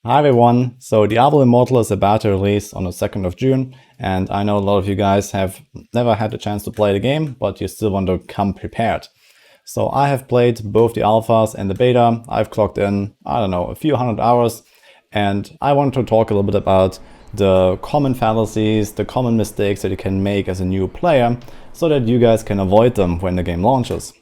Hi everyone, so Diablo Immortal is about to release on the 2nd of June, and I know a lot of you guys have never had the chance to play the game, but you still want to come prepared. So I have played both the alphas and the beta. I've clocked in, I don't know, a few hundred hours, and I want to talk a little bit about the common fallacies, the common mistakes that you can make as a new player, so that you guys can avoid them when the game launches.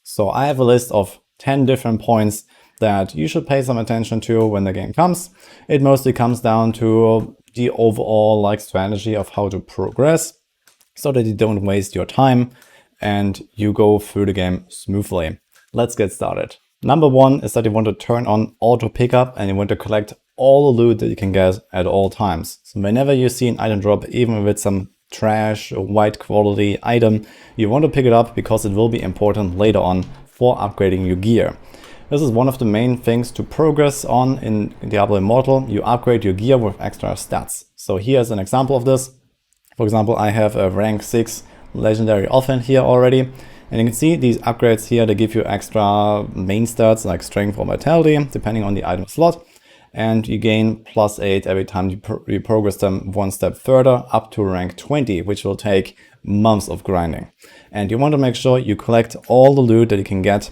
So I have a list of 10 different points that you should pay some attention to when the game comes. It mostly comes down to the overall strategy of how to progress so that you don't waste your time and you go through the game smoothly. Let's get started. Number one is that you want to turn on auto pickup and you want to collect all the loot that you can get at all times. So whenever you see an item drop, even with some trash or white quality item, you want to pick it up because it will be important later on for upgrading your gear. This is one of the main things to progress on in Diablo Immortal. You upgrade your gear with extra stats. So here's an example of this. For example, I have a rank 6 legendary offhand here already. And you can see these upgrades here, they give you extra main stats like strength or vitality, depending on the item slot. And you gain +8 every time you progress them one step further up to rank 20, which will take months of grinding. And you want to make sure you collect all the loot that you can get.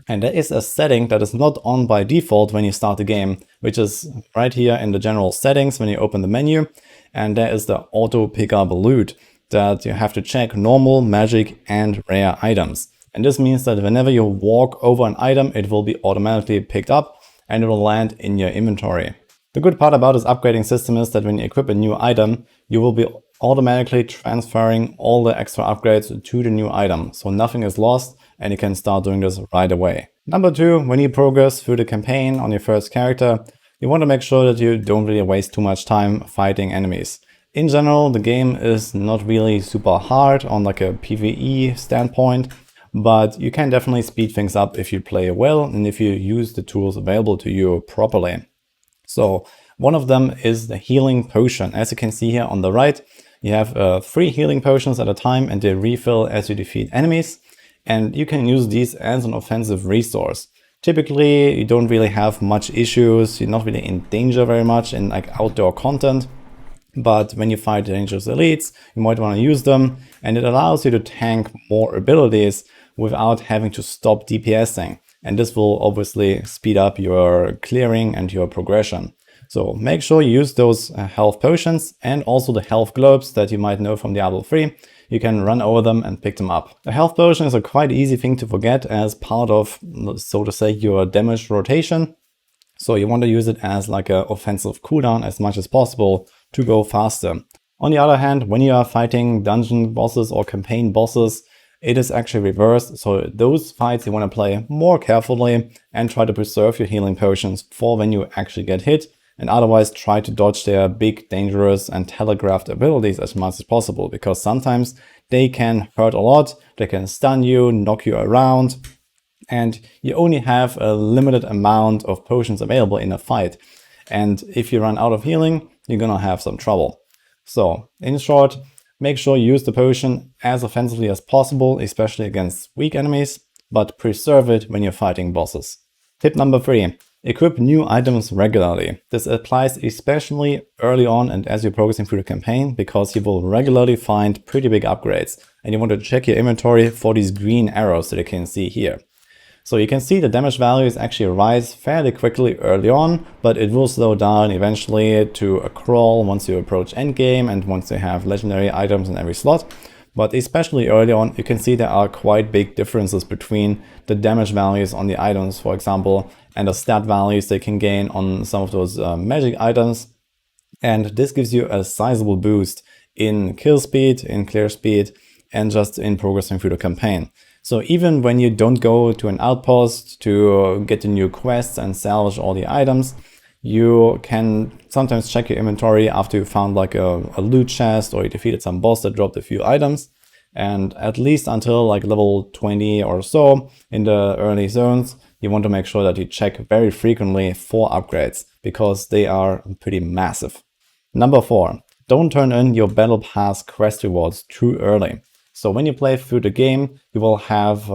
And there is a setting that is not on by default when you start the game, which is right here in the general settings when you open the menu. And there is the auto pickup loot that you have to check: normal, magic, and rare items. And this means that whenever you walk over an item, it will be automatically picked up and it will land in your inventory. The good part about this upgrading system is that when you equip a new item, you will be automatically transferring all the extra upgrades to the new item. So nothing is lost and you can start doing this right away. Number two, when you progress through the campaign on your first character, you want to make sure that you don't really waste too much time fighting enemies. In general, the game is not really super hard on a PvE standpoint, but you can definitely speed things up if you play well and if you use the tools available to you properly. So one of them is the healing potion. As you can see here on the right, you have 3 healing potions at a time and they refill as you defeat enemies. And you can use these as an offensive resource. Typically, you don't really have much issues. You're not really in danger very much in outdoor content. But when you fight dangerous elites, you might want to use them. And it allows you to tank more abilities without having to stop DPSing. And this will obviously speed up your clearing and your progression. So make sure you use those health potions and also the health globes that you might know from Diablo 3. You can run over them and pick them up. The health potion is a quite easy thing to forget as part of, so to say, your damage rotation. So you want to use it as an offensive cooldown as much as possible to go faster. On the other hand, when you are fighting dungeon bosses or campaign bosses, it is actually reversed. So those fights you want to play more carefully and try to preserve your healing potions for when you actually get hit. And otherwise try to dodge their big, dangerous and telegraphed abilities as much as possible, because sometimes they can hurt a lot, they can stun you, knock you around, and you only have a limited amount of potions available in a fight. And if you run out of healing, you're gonna have some trouble. So, in short, make sure you use the potion as offensively as possible, especially against weak enemies, but preserve it when you're fighting bosses. Tip number 3. Equip new items regularly. This applies especially early on and as you're progressing through the campaign, because you will regularly find pretty big upgrades. And you want to check your inventory for these green arrows that you can see here. So you can see the damage values actually rise fairly quickly early on, but it will slow down eventually to a crawl once you approach endgame and once you have legendary items in every slot. But especially early on, you can see there are quite big differences between the damage values on the items, for example, and the stat values they can gain on some of those magic items. And this gives you a sizable boost in kill speed, in clear speed, and just in progressing through the campaign. So even when you don't go to an outpost to get the new quests and salvage all the items, you can sometimes check your inventory after you found a loot chest or you defeated some boss that dropped a few items. And at least until level 20 or so in the early zones, you want to make sure that you check very frequently for upgrades, because they are pretty massive. Number 4, don't turn in your battle pass quest rewards too early. So when you play through the game, you will have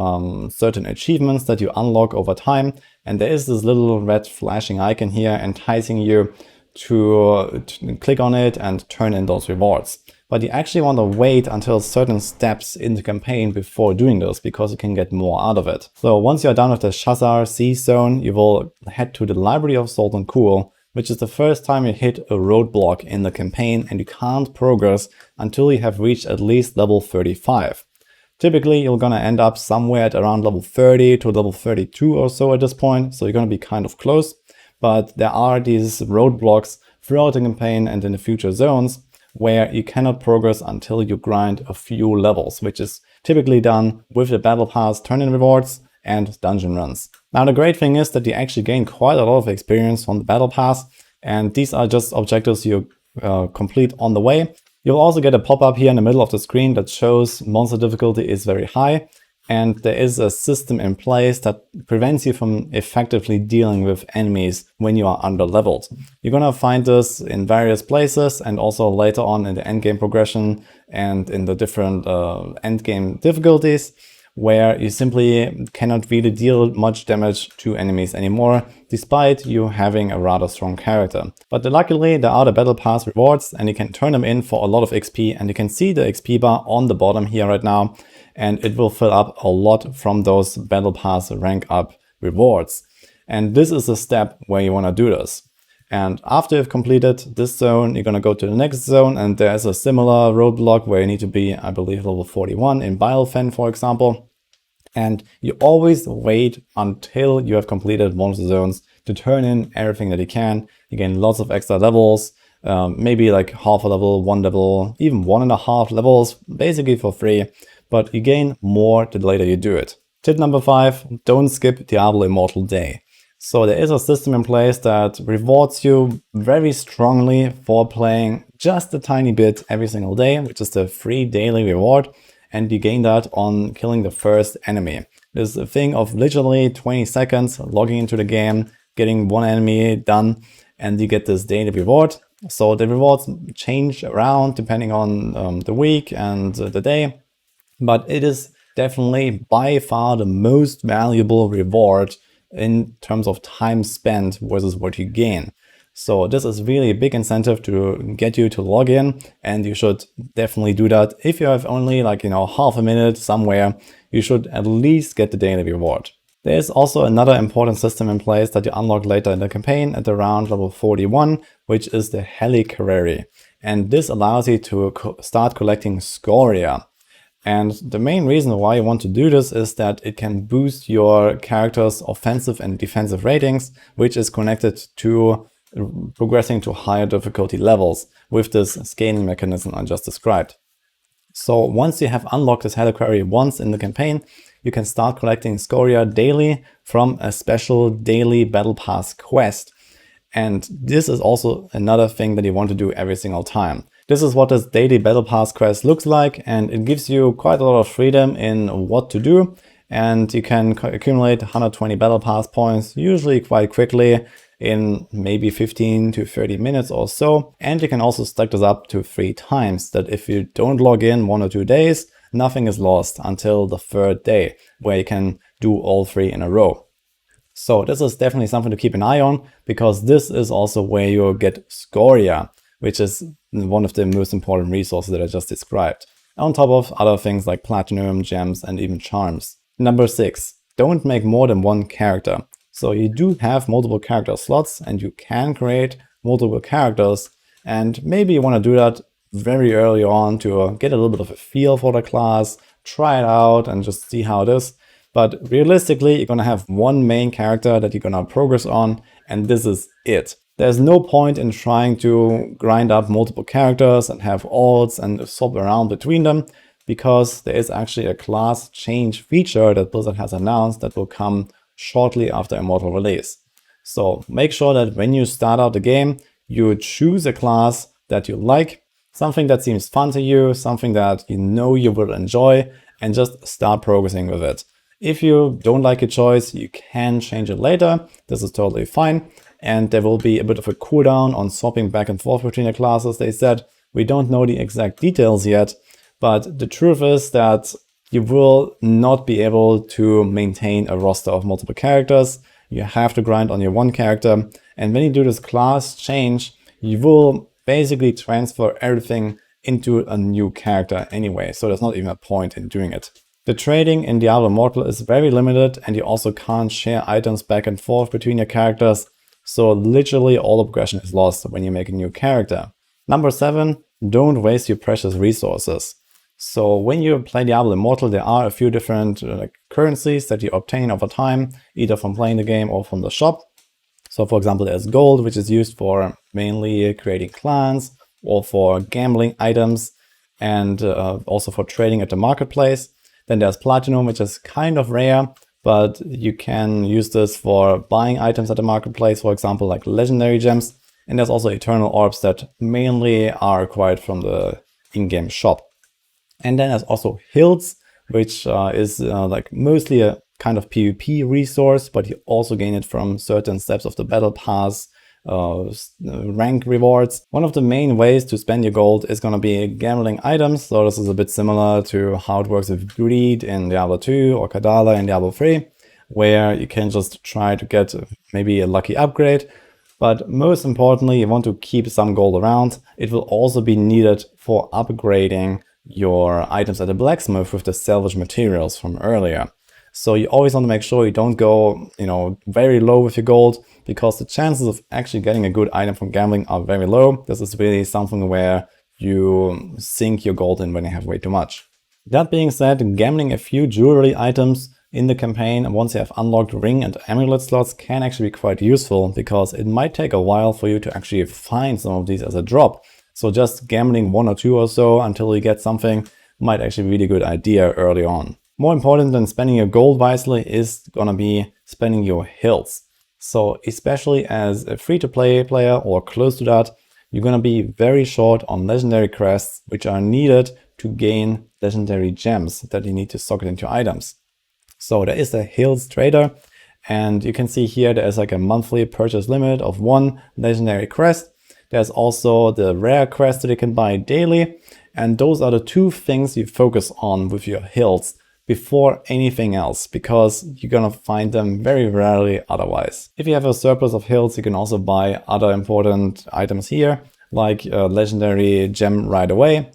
certain achievements that you unlock over time, and there is this little red flashing icon here enticing you to click on it and turn in those rewards. But you actually want to wait until certain steps in the campaign before doing this, because you can get more out of it. So once you're done with the Shazar Sea Zone, you will head to the Library of Salt and Cool, which is the first time you hit a roadblock in the campaign, and you can't progress until you have reached at least level 35. Typically, you're gonna end up somewhere at around level 30 to level 32 or so at this point, so you're gonna be kind of close. But there are these roadblocks throughout the campaign and in the future zones where you cannot progress until you grind a few levels, which is typically done with the Battle Pass turn-in rewards and dungeon runs. Now the great thing is that you actually gain quite a lot of experience from the Battle Pass, and these are just objectives you complete on the way. You'll also get a pop-up here in the middle of the screen that shows monster difficulty is very high, and there is a system in place that prevents you from effectively dealing with enemies when you are under-leveled. You're gonna find this in various places, and also later on in the endgame progression and in the different endgame difficulties, where you simply cannot really deal much damage to enemies anymore, despite you having a rather strong character. But luckily there are the Battle Pass rewards, and you can turn them in for a lot of XP, and you can see the XP bar on the bottom here right now, and it will fill up a lot from those Battle Pass rank up rewards. And this is a step where you want to do this. And after you've completed this zone, you're going to go to the next zone, and there's a similar roadblock where you need to be, I believe, level 41 in Bilefen, for example. And you always wait until you have completed one of the zones to turn in everything that you can. You gain lots of extra levels, maybe like half a level, 1 level, even 1.5 levels, basically for free. But you gain more the later you do it. Tip number 5, don't skip Diablo Immortal Day. So there is a system in place that rewards you very strongly for playing just a tiny bit every single day, which is the free daily reward. And you gain that on killing the first enemy. There's a thing of literally 20 seconds logging into the game, getting one enemy done, and you get this daily reward. So the rewards change around depending on the week and the day, but it is definitely by far the most valuable reward in terms of time spent versus what you gain. So this is really a big incentive to get you to log in, and you should definitely do that. If you have only half a minute somewhere, you should at least get the daily reward. There is also another important system in place that you unlock later in the campaign at around level 41, which is the Helicarry. And this allows you to start collecting scoria. And the main reason why you want to do this is that it can boost your character's offensive and defensive ratings, which is connected to progressing to higher difficulty levels with this scaling mechanism I just described. So once you have unlocked this Helicarry once in the campaign, you can start collecting scoria daily from a special daily Battle Pass quest. And this is also another thing that you want to do every single time. This is what this daily Battle Pass quest looks like, and it gives you quite a lot of freedom in what to do. And you can accumulate 120 Battle Pass points, usually quite quickly, in maybe 15 to 30 minutes or so. And you can also stack this up to 3 times, that if you don't log in 1 or 2 days, nothing is lost until the 3rd day, where you can do all 3 in a row. So this is definitely something to keep an eye on, because this is also where you get scoria, which is one of the most important resources that I just described, on top of other things like platinum, gems, and even charms. Number 6, don't make more than 1 character. So you do have multiple character slots, and you can create multiple characters, and maybe you want to do that very early on to get a little bit of a feel for the class, try it out and just see how it is. But realistically, you're going to have one main character that you're going to progress on, and this is it. There's no point in trying to grind up multiple characters and have alts and swap around between them, because there is actually a class change feature that Blizzard has announced that will come shortly after Immortal release. So make sure that when you start out the game, you choose a class that you like, something that seems fun to you, something that you know you will enjoy, and just start progressing with it. If you don't like a choice, you can change it later. This is totally fine. And there will be a bit of a cooldown on swapping back and forth between the classes, they said. We don't know the exact details yet, but the truth is that you will not be able to maintain a roster of multiple characters. you have to grind on your one character. And when you do this class change, you will basically transfer everything into a new character anyway. So there's not even a point in doing it. The trading in Diablo Immortal is very limited, and you also can't share items back and forth between your characters. So literally all progression is lost when you make a new character. Number 7, don't waste your precious resources. So when you play Diablo Immortal, there are a few different currencies that you obtain over time, either from playing the game or from the shop. So for example, there's gold, which is used for mainly creating clans or for gambling items, and also for trading at the marketplace. Then there's platinum, which is kind of rare, but you can use this for buying items at the marketplace, for example, like legendary gems. And there's also eternal orbs that mainly are acquired from the in-game shop. And then there's also hills, which is like mostly a kind of PvP resource, but you also gain it from certain steps of the battle pass, rank rewards. One of the main ways to spend your gold is going to be gambling items. So this is a bit similar to how it works with greed in Diablo 2 or Kadala in Diablo 3, where you can just try to get maybe a lucky upgrade. But most importantly, you want to keep some gold around. It will also be needed for upgrading your items at the blacksmith with the salvage materials from earlier. So you always want to make sure you don't go, very low with your gold, because the chances of actually getting a good item from gambling are very low. This is really something where you sink your gold in when you have way too much. That being said, gambling a few jewelry items in the campaign once you have unlocked ring and amulet slots can actually be quite useful, because it might take a while for you to actually find some of these as a drop. So just gambling 1 or 2 or so until you get something might actually be a really good idea early on. More important than spending your gold wisely is gonna be spending your hills. So especially as a free-to-play player or close to that, you're gonna be very short on legendary crests, which are needed to gain legendary gems that you need to socket into items. So there is a hills trader, and you can see here there is like a monthly purchase limit of 1 legendary crest. There's also the rare crest that you can buy daily, and those are the 2 things you focus on with your hills before anything else, because you're gonna find them very rarely otherwise. If you have a surplus of hills, you can also buy other important items here, like a legendary gem right away.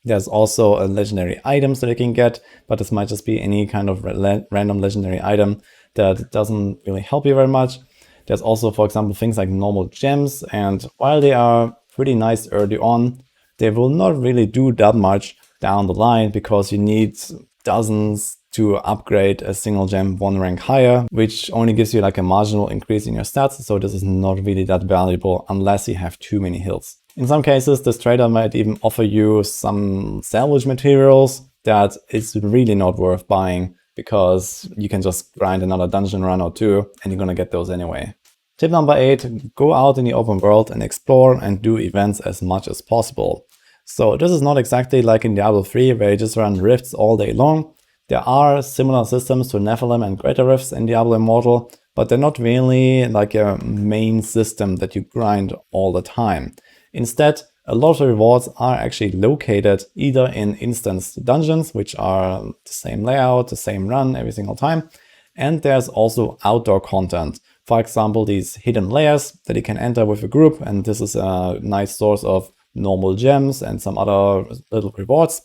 There's also legendary items that you can get, but this might just be any kind of random legendary item that doesn't really help you very much. There's also, for example, things like normal gems, and while they are pretty nice early on, they will not really do that much down the line, because you need dozens to upgrade a single gem 1 rank higher, which only gives you like a marginal increase in your stats. So this is not really that valuable unless you have too many hills. In some cases, this trader might even offer you some salvage materials that it's really not worth buying, because you can just grind another dungeon run or 2 and you're gonna get those anyway. Tip number 8, go out in the open world and explore and do events as much as possible. So this is not exactly like in Diablo 3, where you just run rifts all day long. There are similar systems to Nephilim and Greater Rifts in Diablo Immortal, but they're not really like a main system that you grind all the time. Instead, a lot of the rewards are actually located either in instance dungeons, which are the same layout, the same run every single time, and there's also outdoor content. For example, these hidden layers that you can enter with a group, and this is a nice source of normal gems and some other little rewards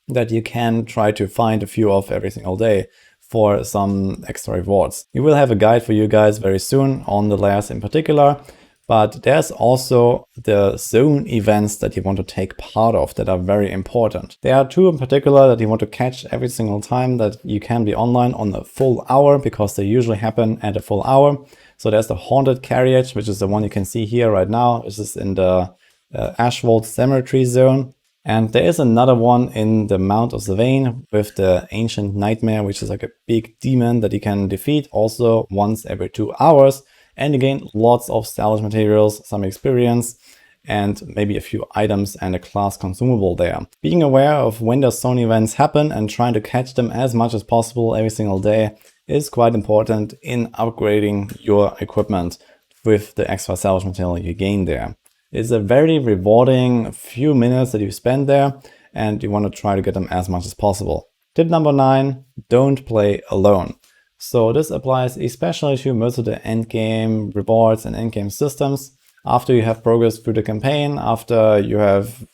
that you can try to find a few of every single day for some extra rewards. We will have a guide for you guys very soon on the layers in particular, but there's also the zone events that you want to take part of that are very important. There are 2 in particular that you want to catch every single time that you can be online on a full hour, because they usually happen at a full hour. So there's the Haunted Carriage, which is the one you can see here right now. This is in the Ashwold Cemetery zone. And there is another one in the Mount of Sylvain with the Ancient Nightmare, which is like a big demon that you can defeat also once every 2 hours. And you gain lots of salvage materials, some experience, and maybe a few items and a class consumable there. Being aware of when those zone events happen and trying to catch them as much as possible every single day is quite important in upgrading your equipment with the extra salvage material you gain there. It's a very rewarding few minutes that you spend there, and you want to try to get them as much as possible. Tip number 9, don't play alone. So this applies especially to most of the endgame rewards and endgame systems. After you have progressed through the campaign, after you have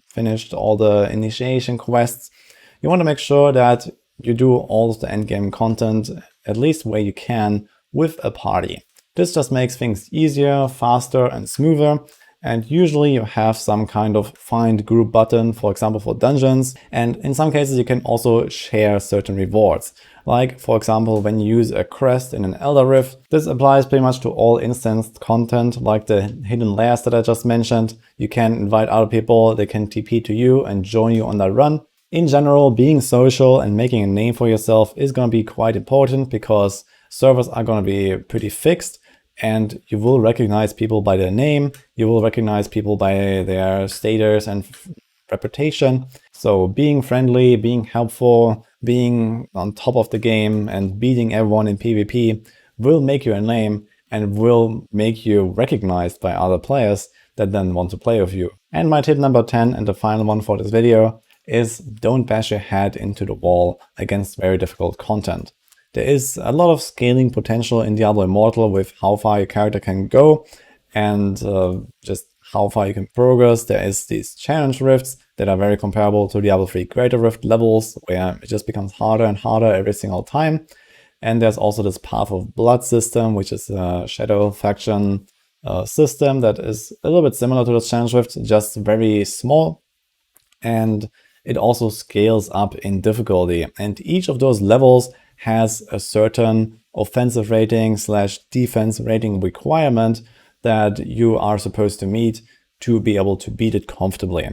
finished all the initiation quests, you want to make sure that you do all of the endgame content at least where you can with a party. This just makes things easier, faster, and smoother. And usually you have some kind of find group button, for example, for dungeons. And in some cases, you can also share certain rewards. Like, for example, when you use a crest in an Elder Rift, this applies pretty much to all instanced content, like the hidden layers that I just mentioned. You can invite other people, they can TP to you and join you on that run. In general, being social and making a name for yourself is going to be quite important because servers are going to be pretty fixed. And you will recognize people by their name, you will recognize people by their status and reputation. So being friendly, being helpful, being on top of the game and beating everyone in PvP will make you a name and will make you recognized by other players that then want to play with you. And my tip number 10 and the final one for this video is don't bash your head into the wall against very difficult content. There is a lot of scaling potential in Diablo Immortal with how far your character can go and just how far you can progress. There is these challenge rifts that are very comparable to Diablo 3 Greater Rift levels, where it just becomes harder and harder every single time. And there's also this Path of Blood system, which is a Shadow faction system that is a little bit similar to the challenge rift, just very small. And it also scales up in difficulty. And each of those levels has a certain offensive rating / defense rating requirement that you are supposed to meet to be able to beat it comfortably.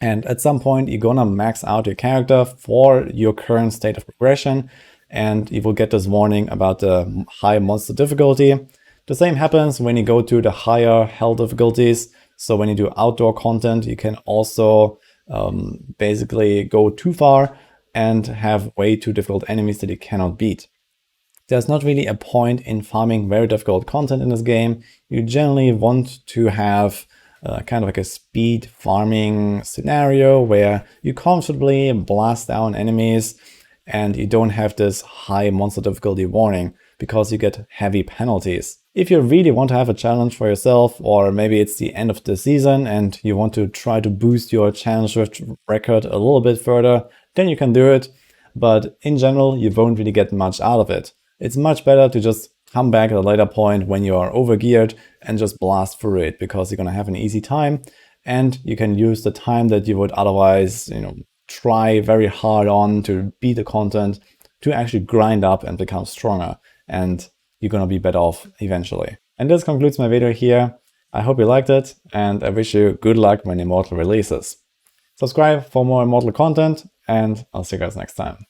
And at some point, you're gonna max out your character for your current state of progression, and you will get this warning about the high monster difficulty. The same happens when you go to the higher hell difficulties. So when you do outdoor content, you can also basically go too far and have way too difficult enemies that you cannot beat. There's not really a point in farming very difficult content in this game. You generally want to have kind of like a speed farming scenario where you comfortably blast down enemies and you don't have this high monster difficulty warning because you get heavy penalties. If you really want to have a challenge for yourself, or maybe it's the end of the season and you want to try to boost your challenge record a little bit further, then you can do it. But in general, you won't really get much out of it. It's much better to just come back at a later point when you are overgeared and just blast through it, because you're going to have an easy time and you can use the time that you would otherwise, try very hard on to beat the content to actually grind up and become stronger. And you're going to be better off eventually. And this concludes my video here. I hope you liked it, and I wish you good luck when Immortal releases. Subscribe for more Immortal content, and I'll see you guys next time.